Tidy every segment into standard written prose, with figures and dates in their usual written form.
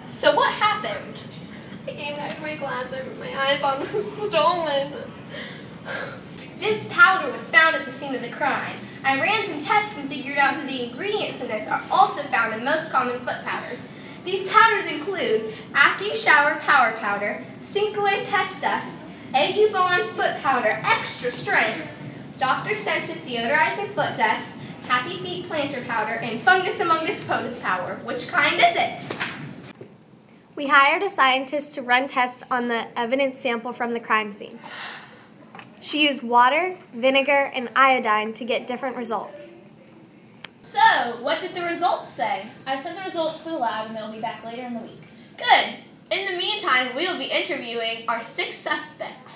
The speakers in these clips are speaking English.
So what happened? I came back to my classroom and my iPhone was stolen. This powder was found at the scene of the crime. I ran some tests and figured out that the ingredients in this are also found in most common foot powders. These powders include After You Shower Power Powder, Stink Away Pest Dust, Bond Foot Powder Extra Strength, Dr. Stench's Deodorizing Foot Dust, Happy Feet Planter Powder, and Fungus Amongus Potus Powder. Which kind is it? We hired a scientist to run tests on the evidence sample from the crime scene. She used water, vinegar, and iodine to get different results. So, what did the results say? I've sent the results to the lab and they'll be back later in the week. Good. In the meantime, we will be interviewing our 6 suspects.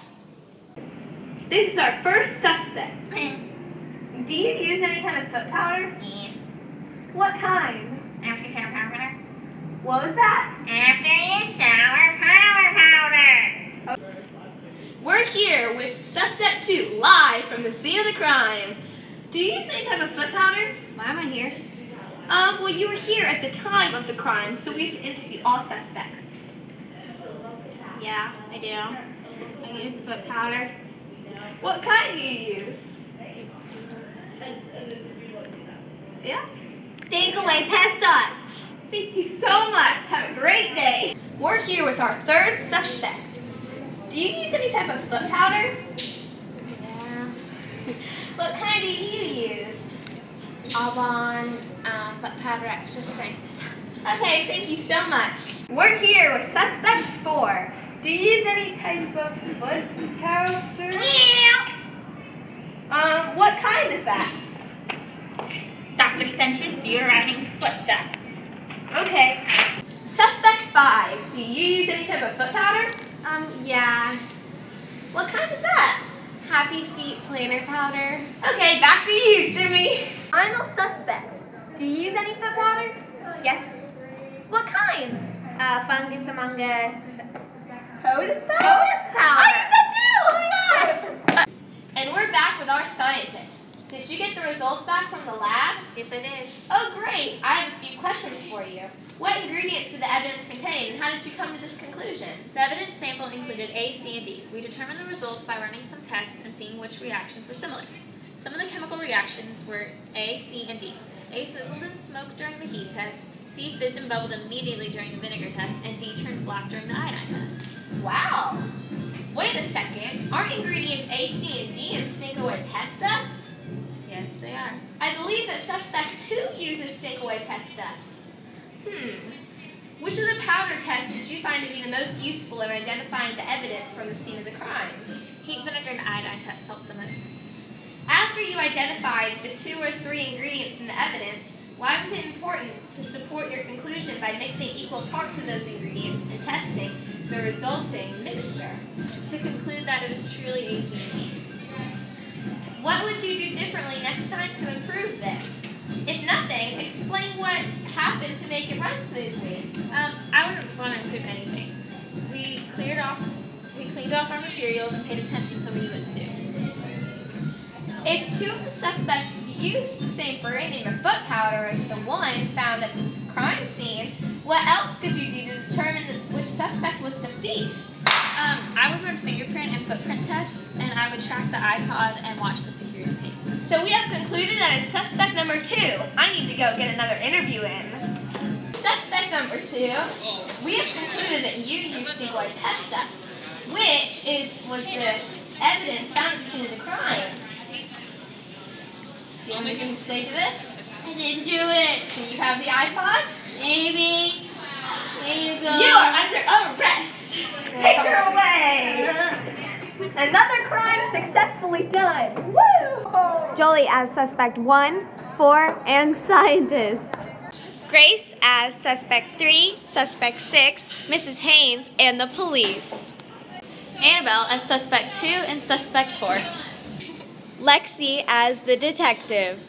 This is our first suspect. Do you use any kind of foot powder? Yes. What kind? After you shower power powder? What was that? After you shower power powder! We're here with suspect 2, live from the scene of the crime. Do you use any type of foot powder? Why am I here? Well, you were here at the time of the crime, so we have to interview all suspects. Yeah, I do. I use foot powder. What kind do you use? Yeah? Stink Away Pest Dust. Thank you so much. Have a great day. We're here with our 3rd suspect. Do you use any type of foot powder? Yeah. What kind do you use? Bond Foot Powder Extra Strength. Okay, thank you so much. We're here with suspect 4. Do you use any type of foot powder? Yeah. What kind is that? Dr. Stench's Deodorizing Foot Dust. Okay. Suspect 5. Do you use any type of foot powder? Yeah. What kind is that? Happy Feet Planter Powder. Okay, back to you, Jimmy. Final suspect. Do you use any foot powder? Yes. What kind? Fungus Amongus Potus powder? Potus powder. I use that too! Oh my gosh! And we're back with our scientist. Did you get the results back from the lab? Yes, I did. Oh, great. I have a few questions for you. What ingredients did the evidence contain, and how did you come to this conclusion? The evidence sample included A, C, and D. We determined the results by running some tests and seeing which reactions were similar. Some of the chemical reactions were A, C, and D. A sizzled in smoke during the heat test, C fizzed and bubbled immediately during the vinegar test, and D turned black during the iodine test. Wow. Wait a second. Aren't ingredients A, C, and D in Stink Away Pest Dust? Yes, they are. I believe that suspect 2 uses Stink Away Pest Dust. Which of the powder tests did you find to be the most useful in identifying the evidence from the scene of the crime? Heat, vinegar, and iodine tests helped the most. After you identified the 2 or 3 ingredients in the evidence, why was it important to support your conclusion by mixing equal parts of those ingredients and testing the resulting mixture? To conclude that it was truly A, C, and D. What would you do differently next time to improve this? If nothing, explain what happened to make it run smoothly. I wouldn't want to improve anything. We cleaned off our materials and paid attention so we knew what to do. If 2 of the suspects used the same brand name of foot powder as the one found at the crime scene, what else could you do to determine which suspect was the thief? I would run fingerprint and footprint tests, and I would track the iPod and watch the security tapes. So we have concluded that in suspect number 2, I need to go get another interview in. Suspect number 2, we have concluded that you used Stink Away Pest Dust, which was the evidence found at the scene of the crime. Do you want me to say to this? I didn't do it. Do you have the iPod? Maybe. There you go. You are under arrest. Take her away. Another crime successfully done. Woo! Jolie as suspect 1, 4, and scientist. Grace as suspect 3, suspect 6, Mrs. Haynes, and the police. Annabelle as suspect 2 and suspect 4. Lexi as the detective.